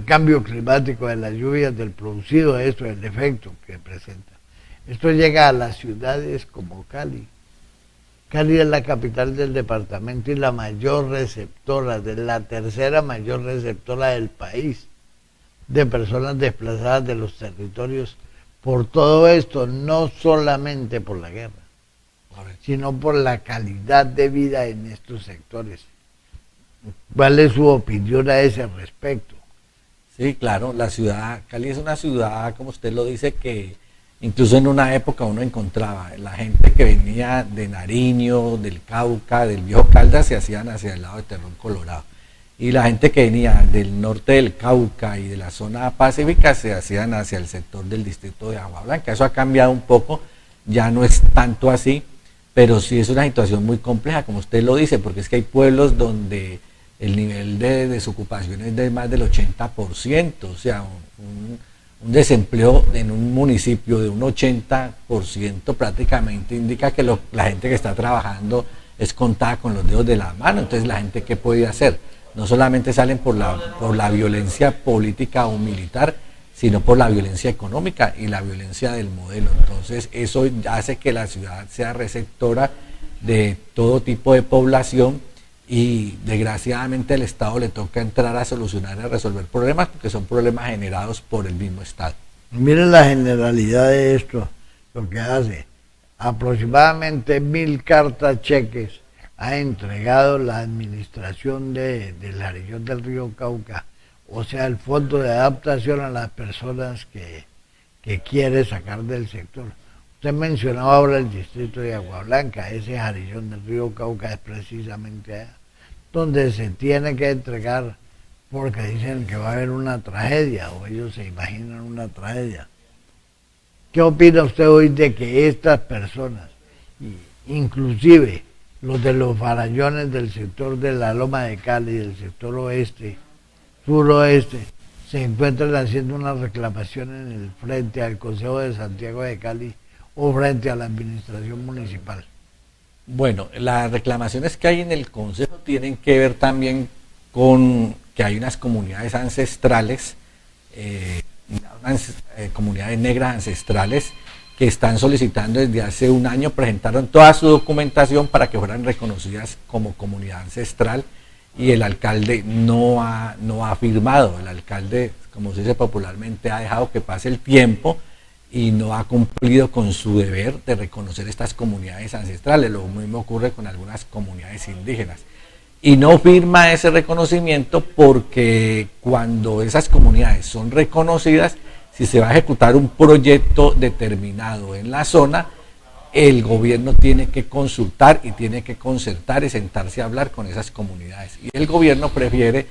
cambio climático, de las lluvias, del producido de esto, del efecto que presenta. Esto llega a las ciudades como Cali. Cali es la capital del departamento y la mayor receptora, la tercera mayor receptora del país, de personas desplazadas de los territorios. Por todo esto, no solamente por la guerra, sino por la calidad de vida en estos sectores. ¿Cuál es su opinión a ese respecto? Sí, claro, la ciudad, Cali es una ciudad, como usted lo dice, que incluso en una época uno encontraba la gente que venía de Nariño, del Cauca, del Viejo Caldas, se hacían hacia el lado de Terrón Colorado. Y la gente que venía del norte del Cauca y de la zona pacífica se hacían hacia el sector del distrito de Agua Blanca. Eso ha cambiado un poco, ya no es tanto así, pero sí es una situación muy compleja, como usted lo dice, porque es que hay pueblos donde el nivel de desocupación es de más del 80%, o sea, un desempleo en un municipio de un 80% prácticamente indica que la gente que está trabajando es contada con los dedos de la mano. Entonces, la gente, ¿qué puede hacer? No solamente salen por la violencia política o militar, sino por la violencia económica y la violencia del modelo. Entonces, eso hace que la ciudad sea receptora de todo tipo de población y desgraciadamente al Estado le toca entrar a solucionar y a resolver problemas porque son problemas generados por el mismo Estado. Miren la generalidad de esto, lo que hace. Aproximadamente 1000 cartas cheques ha entregado la administración del Jarillón del Río Cauca, o sea, el Fondo de Adaptación a las personas que quiere sacar del sector. Usted mencionaba ahora el distrito de Agua Blanca, ese Jarillón del Río Cauca es precisamente allá, donde se tiene que entregar porque dicen que va a haber una tragedia, o ellos se imaginan una tragedia. ¿Qué opina usted hoy de que estas personas, inclusive los de los farallones del sector de la Loma de Cali, del sector oeste, suroeste, se encuentran haciendo una reclamación en el frente al Consejo de Santiago de Cali o frente a la administración municipal? Bueno, las reclamaciones que hay en el Consejo tienen que ver también con que hay unas comunidades ancestrales, comunidades negras ancestrales que están solicitando desde hace un año, presentaron toda su documentación para que fueran reconocidas como comunidad ancestral y el alcalde no ha firmado. El alcalde, como se dice popularmente, ha dejado que pase el tiempo y no ha cumplido con su deber de reconocer estas comunidades ancestrales. Lo mismo ocurre con algunas comunidades indígenas. Y no firma ese reconocimiento porque cuando esas comunidades son reconocidas, si se va a ejecutar un proyecto determinado en la zona, el gobierno tiene que consultar y tiene que concertar y sentarse a hablar con esas comunidades. Y el gobierno prefiere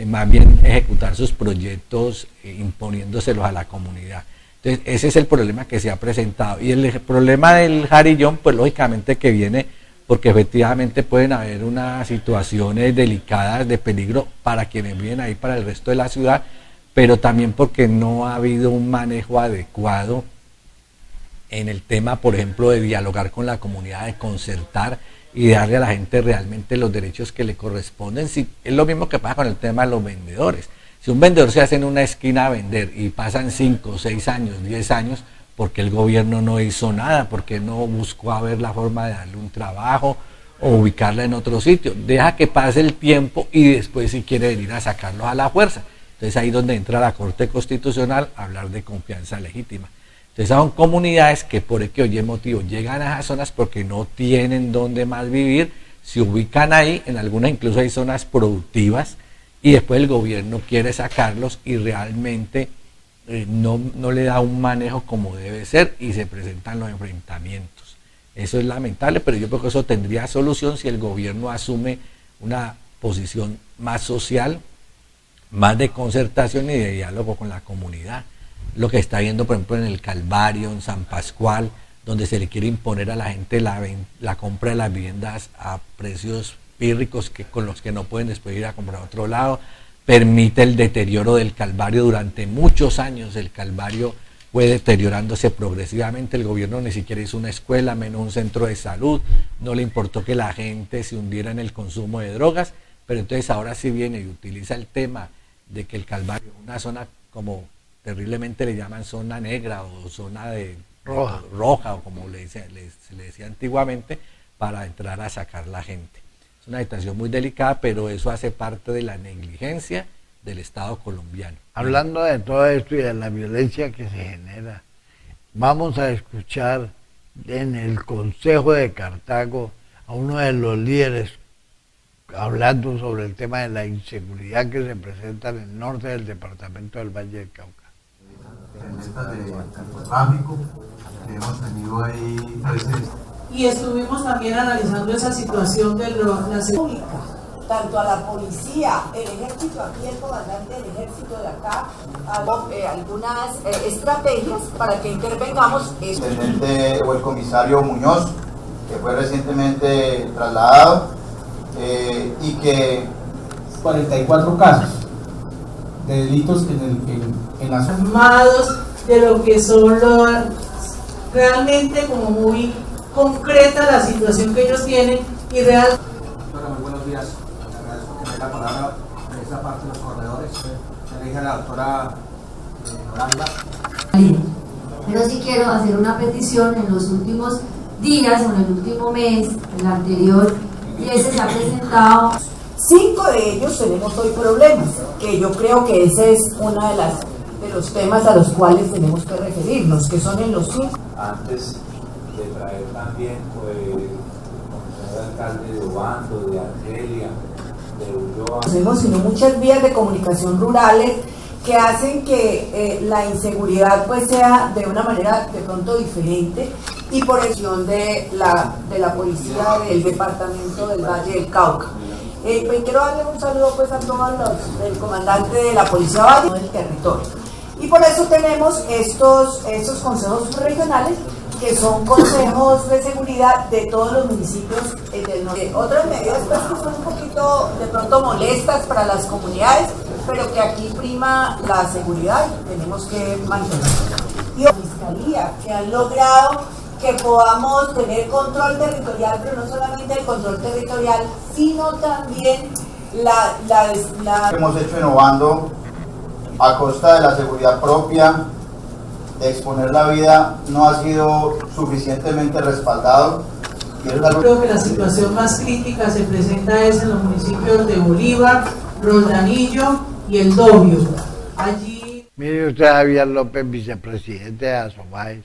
más bien ejecutar sus proyectos imponiéndoselos a la comunidad. Entonces, ese es el problema que se ha presentado. Y el problema del Jarillón, pues lógicamente que viene porque efectivamente pueden haber unas situaciones delicadas de peligro para quienes viven ahí, para el resto de la ciudad, pero también porque no ha habido un manejo adecuado en el tema, por ejemplo, de dialogar con la comunidad, de concertar y de darle a la gente realmente los derechos que le corresponden. Sí, es lo mismo que pasa con el tema de los vendedores. Si un vendedor se hace en una esquina a vender y pasan 5, 6 años, 10 años, porque el gobierno no hizo nada, porque no buscó a ver la forma de darle un trabajo o ubicarla en otro sitio, deja que pase el tiempo y después si quiere venir a sacarlos a la fuerza. Entonces ahí es donde entra la Corte Constitucional a hablar de confianza legítima. Entonces son comunidades que por X o Y motivo llegan a esas zonas porque no tienen dónde más vivir, se ubican ahí, en algunas incluso hay zonas productivas y después el gobierno quiere sacarlos y realmente no le da un manejo como debe ser y se presentan los enfrentamientos. Eso es lamentable, pero yo creo que eso tendría solución si el gobierno asume una posición más social, más de concertación y de diálogo con la comunidad. Lo que está viendo, por ejemplo, en el Calvario, en San Pascual, donde se le quiere imponer a la gente la compra de las viviendas a precios pírricos con los que no pueden después ir a comprar a otro lado, permite el deterioro del Calvario. Durante muchos años el Calvario fue deteriorándose progresivamente, el gobierno ni siquiera hizo una escuela, menos un centro de salud, no le importó que la gente se hundiera en el consumo de drogas, pero entonces ahora sí viene y utiliza el tema de que el Calvario es una zona, como terriblemente le llaman, zona negra o zona de roja o como se le decía antiguamente, para entrar a sacar la gente. Es una situación muy delicada, pero eso hace parte de la negligencia del Estado colombiano. Hablando de todo esto y de la violencia que se genera, vamos a escuchar en el Consejo de Cartago a uno de los líderes hablando sobre el tema de la inseguridad que se presenta en el norte del departamento del Valle del Cauca. De narcotráfico que hemos tenido ahí presentes. Y estuvimos también analizando esa situación de la seguridad. Tanto a la policía, el ejército aquí, el comandante del ejército de acá, algunas estrategias para que intervengamos. El intendente o el comisario Muñoz, que fue recientemente trasladado, y que 44 casos de delitos en las armados, de lo que son realmente como muy concreta la situación que ellos tienen y real. Bueno, muy buenos días. Le agradezco que me dé la palabra en esta parte de los corredores. Le dije a la doctora Oranda. Pero sí quiero hacer una petición. En los últimos días o en el último mes, el anterior, y ese se ha presentado. 5 de ellos tenemos hoy problemas, que yo creo que ese es uno de los temas a los cuales tenemos que referirnos, que son en los 5. Antes de traer también, como el alcalde de Obando, de Argelia, de Ulloa. Tenemos sino muchas vías de comunicación rurales que hacen que la inseguridad pues sea de una manera de pronto diferente, y por acción de la policía del departamento del Valle del Cauca. Pues quiero darle un saludo pues a todos el comandante de la Policía Valle del territorio. Y por eso tenemos estos consejos regionales, que son consejos de seguridad de todos los municipios del norte. Otras medidas pues, que son un poquito de pronto molestas para las comunidades, pero que aquí prima la seguridad y tenemos que mantenerla. Y la Fiscalía, que han logrado que podamos tener control territorial, pero no solamente el control territorial, sino también hemos hecho innovando a costa de la seguridad propia, de exponer la vida, no ha sido suficientemente respaldado. Y es algo... Creo que la situación más crítica se presenta en los municipios de Bolívar, Roldanillo y El Dobio. Allí... Mire usted, Javier López, vicepresidente de Asomaes,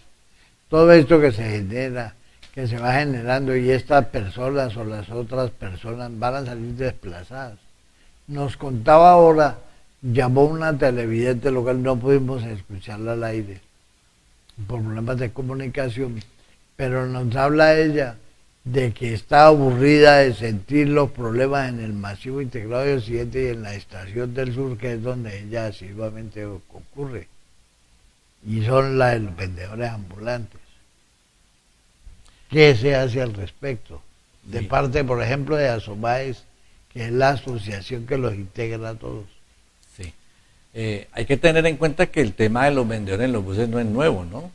todo esto que se genera, que se va generando, y estas personas o las otras personas van a salir desplazadas. Nos contaba ahora, llamó una televidente local, no pudimos escucharla al aire por problemas de comunicación, pero nos habla ella de que está aburrida de sentir los problemas en el Masivo Integrado de Occidente y en la Estación del Sur, que es donde ella asiduamente ocurre, y son la de los vendedores ambulantes. ¿Qué se hace al respecto? De parte, por ejemplo, de Asomaes, que es la asociación que los integra a todos. Sí. Hay que tener en cuenta que el tema de los vendedores en los buses no es nuevo, ¿no?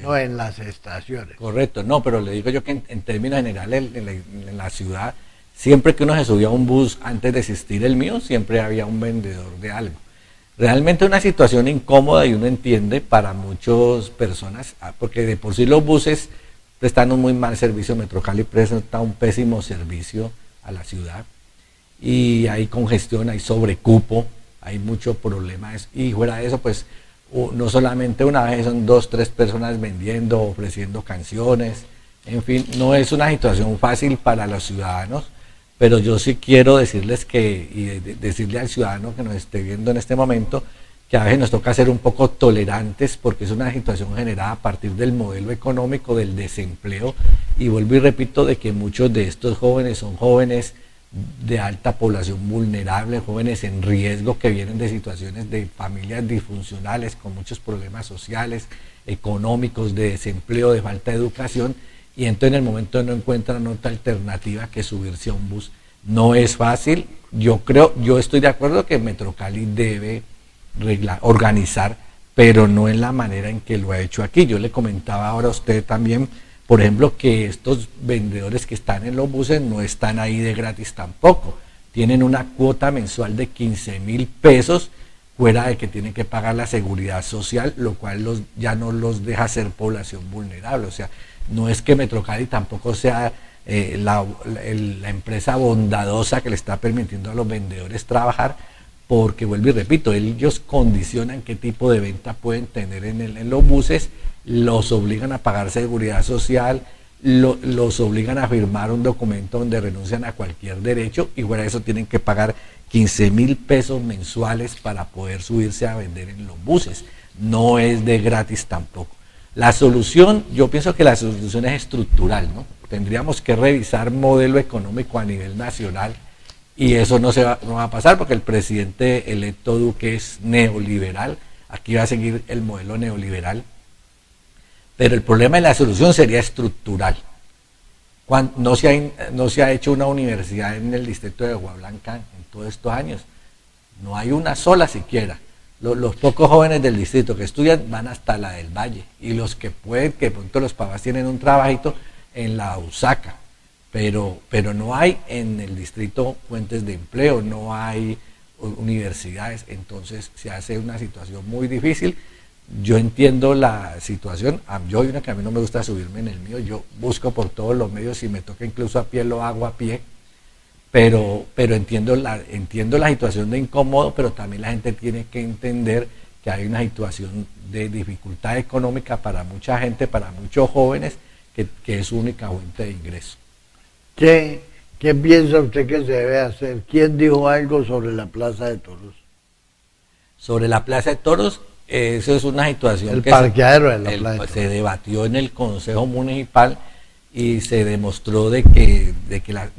No, en las estaciones. Correcto, no, pero le digo yo que en términos generales en la ciudad, siempre que uno se subía a un bus, antes de existir el mío, siempre había un vendedor de algo. Realmente una situación incómoda, y uno entiende para muchas personas, porque de por sí los buses prestan un muy mal servicio. Metrocali presta un pésimo servicio a la ciudad, y hay congestión, hay sobrecupo, hay muchos problemas, y fuera de eso pues no solamente una vez, son 2, 3 personas vendiendo, ofreciendo canciones, en fin, no es una situación fácil para los ciudadanos. Pero yo sí quiero decirles que, y decirle al ciudadano que nos esté viendo en este momento, que a veces nos toca ser un poco tolerantes porque es una situación generada a partir del modelo económico del desempleo, y vuelvo y repito de que muchos de estos jóvenes son jóvenes de alta población vulnerable, jóvenes en riesgo que vienen de situaciones de familias disfuncionales con muchos problemas sociales, económicos, de desempleo, de falta de educación, y entonces en el momento no encuentran otra alternativa que subirse a un bus. No es fácil. Yo estoy de acuerdo que Metrocali debe organizar, pero no en la manera en que lo ha hecho aquí. Yo le comentaba ahora a usted también, por ejemplo, que estos vendedores que están en los buses no están ahí de gratis tampoco. Tienen una cuota mensual de 15.000 pesos, fuera de que tienen que pagar la seguridad social, lo cual ya no los deja ser población vulnerable. O sea, no es que Metrocali tampoco sea la empresa bondadosa que le está permitiendo a los vendedores trabajar, porque vuelvo y repito, ellos condicionan qué tipo de venta pueden tener en los buses, los obligan a pagar seguridad social, los obligan a firmar un documento donde renuncian a cualquier derecho, y fuera de eso tienen que pagar 15.000 pesos mensuales para poder subirse a vender en los buses. No es de gratis tampoco. La solución, yo pienso que la solución es estructural, ¿no? Tendríamos que revisar modelo económico a nivel nacional, y eso no va a pasar porque el presidente electo Duque es neoliberal. Aquí va a seguir el modelo neoliberal, pero el problema de la solución sería estructural. No se ha hecho una universidad en el distrito de Agua Blanca en todos estos años, no hay una sola siquiera. Los pocos jóvenes del distrito que estudian van hasta la del Valle, y los que pueden, que pronto los papás tienen un trabajito en la USACA, pero no hay en el distrito fuentes de empleo, no hay universidades. Entonces se hace una situación muy difícil. Yo entiendo la situación, yo hay una que a mí no me gusta subirme en el mío, yo busco por todos los medios, si me toca incluso a pie lo hago a pie, pero entiendo la situación de incómodo, pero también la gente tiene que entender que hay una situación de dificultad económica para mucha gente, para muchos jóvenes, que es su única fuente de ingreso. ¿Qué piensa usted que se debe hacer? ¿Quién dijo algo sobre la Plaza de Toros? Sobre la Plaza de Toros, eso es una situación el parqueadero de la Plaza de Toros. Se debatió en el Consejo Municipal y se demostró de que la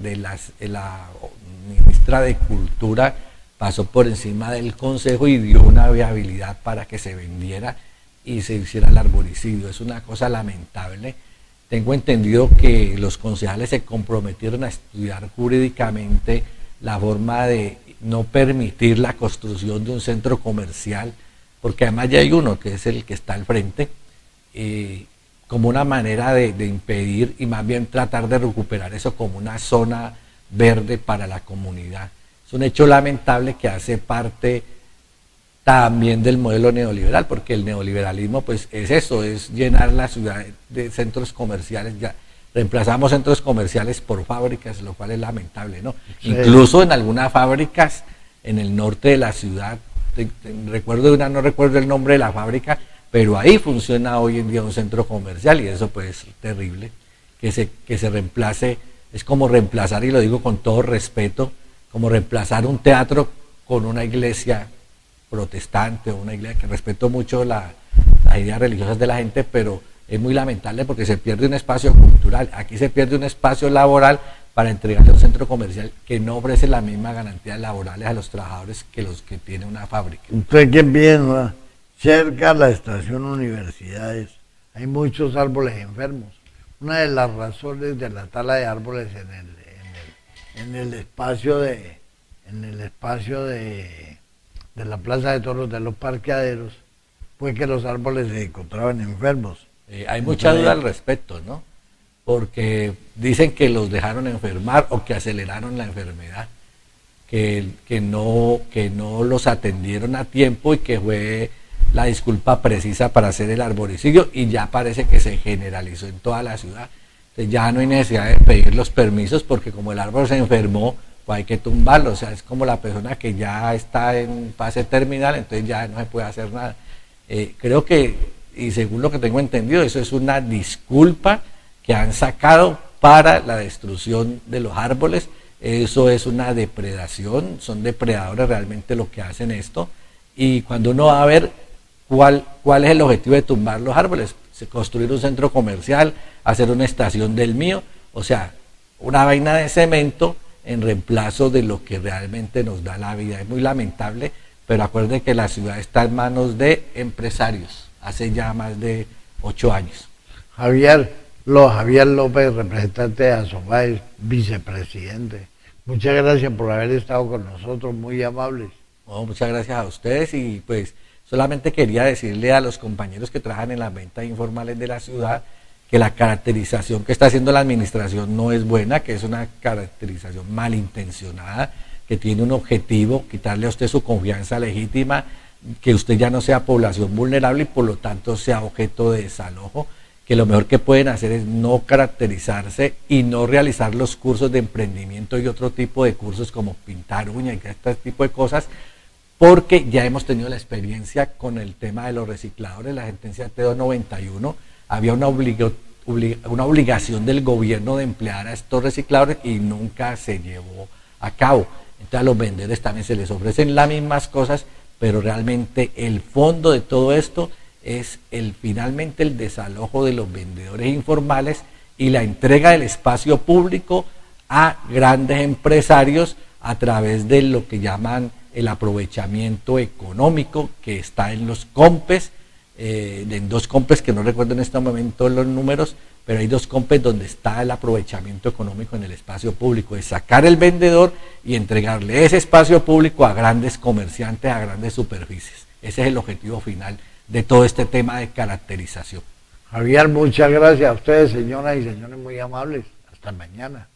ministra de Cultura pasó por encima del Consejo y dio una viabilidad para que se vendiera y se hiciera el arboricidio. Es una cosa lamentable. Tengo entendido que los concejales se comprometieron a estudiar jurídicamente la forma de no permitir la construcción de un centro comercial, porque además ya hay uno que es el que está al frente, como una manera de impedir y más bien tratar de recuperar eso como una zona verde para la comunidad. Es un hecho lamentable que hace parte también del modelo neoliberal, porque el neoliberalismo pues es eso, es llenar la ciudad de centros comerciales. Ya reemplazamos centros comerciales por fábricas, lo cual es lamentable, ¿no? Sí. Incluso en algunas fábricas en el norte de la ciudad, no recuerdo el nombre de la fábrica, pero ahí funciona hoy en día un centro comercial, y eso pues es terrible, que se reemplace. Es como reemplazar, y lo digo con todo respeto, como reemplazar un teatro con una iglesia protestante, o una iglesia, que respeto mucho las ideas religiosas de la gente, pero es muy lamentable porque se pierde un espacio cultural. Aquí se pierde un espacio laboral para entregarle a un centro comercial que no ofrece las mismas garantías laborales a los trabajadores que los que tiene una fábrica. ¿Usted qué piensa? Cerca a la estación Universidades hay muchos árboles enfermos. Una de las razones de la tala de árboles en el espacio de la Plaza de Toros, de los parqueaderos, fue que los árboles se encontraban enfermos. Hay mucha duda al respecto, ¿no? Porque dicen que los dejaron enfermar o que aceleraron la enfermedad, que no los atendieron a tiempo y que fue la disculpa precisa para hacer el arboricidio, y ya parece que se generalizó en toda la ciudad. Entonces ya no hay necesidad de pedir los permisos, porque como el árbol se enfermó, pues hay que tumbarlo. O sea, es como la persona que ya está en fase terminal, entonces ya no se puede hacer nada. Creo que, y según lo que tengo entendido, eso es una disculpa que han sacado para la destrucción de los árboles. Eso es una depredación, son depredadores realmente lo que hacen esto, y cuando uno va a ver cuál es el objetivo de tumbar los árboles, construir un centro comercial, hacer una estación del mío, o sea, una vaina de cemento en reemplazo de lo que realmente nos da la vida. Es muy lamentable, pero acuérdense que la ciudad está en manos de empresarios, hace ya más de 8 años. Javier López, representante de Asobaes, vicepresidente. Muchas gracias por haber estado con nosotros, muy amables. Oh, muchas gracias a ustedes y pues solamente quería decirle a los compañeros que trabajan en las ventas informales de la ciudad que la caracterización que está haciendo la administración no es buena, que es una caracterización malintencionada, que tiene un objetivo, quitarle a usted su confianza legítima, que usted ya no sea población vulnerable y por lo tanto sea objeto de desalojo, que lo mejor que pueden hacer es no caracterizarse y no realizar los cursos de emprendimiento y otro tipo de cursos como pintar uñas y este tipo de cosas, porque ya hemos tenido la experiencia con el tema de los recicladores, la sentencia T291, había una obligación del gobierno de emplear a estos recicladores y nunca se llevó a cabo. Entonces a los vendedores también se les ofrecen las mismas cosas, pero realmente el fondo de todo esto es finalmente el desalojo de los vendedores informales y la entrega del espacio público a grandes empresarios a través de lo que llaman el aprovechamiento económico que está en los COMPES, en 2 COMPES que no recuerdo en este momento los números, pero hay 2 COMPES donde está el aprovechamiento económico en el espacio público, es sacar el vendedor y entregarle ese espacio público a grandes comerciantes, a grandes superficies. Ese es el objetivo final de todo este tema de caracterización. Javier, muchas gracias a ustedes, señoras y señores muy amables. Hasta mañana.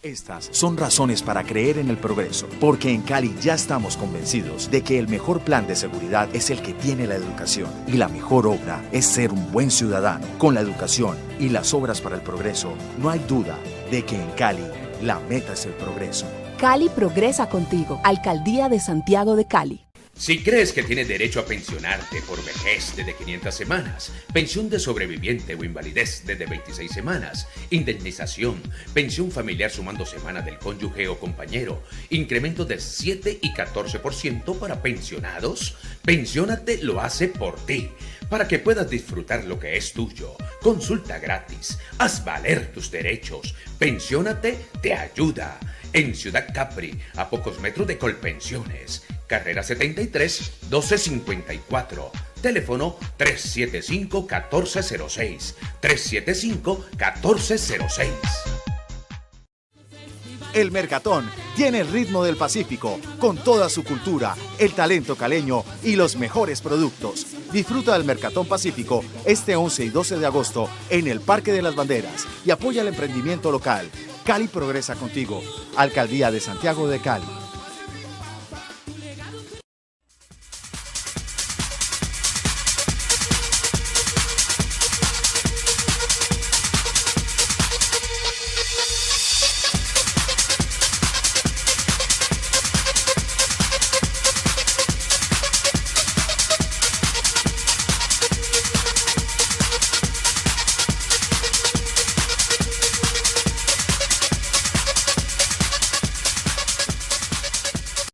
Estas son razones para creer en el progreso, porque en Cali ya estamos convencidos de que el mejor plan de seguridad es el que tiene la educación y la mejor obra es ser un buen ciudadano. Con la educación y las obras para el progreso, no hay duda de que en Cali la meta es el progreso. Cali progresa contigo. Alcaldía de Santiago de Cali. Si crees que tienes derecho a pensionarte por vejez desde 500 semanas, pensión de sobreviviente o invalidez desde 26 semanas, indemnización, pensión familiar sumando semanas del cónyuge o compañero, incremento del 7 y 14% para pensionados, Pensiónate lo hace por ti, para que puedas disfrutar lo que es tuyo. Consulta gratis, haz valer tus derechos, Pensiónate te ayuda. En Ciudad Capri, a pocos metros de Colpensiones. Carrera 73, 1254. Teléfono 375-1406. 375-1406. El Mercatón tiene el ritmo del Pacífico, con toda su cultura, el talento caleño y los mejores productos. Disfruta del Mercatón Pacífico este 11 y 12 de agosto en el Parque de las Banderas y apoya el emprendimiento local. Cali progresa contigo. Alcaldía de Santiago de Cali.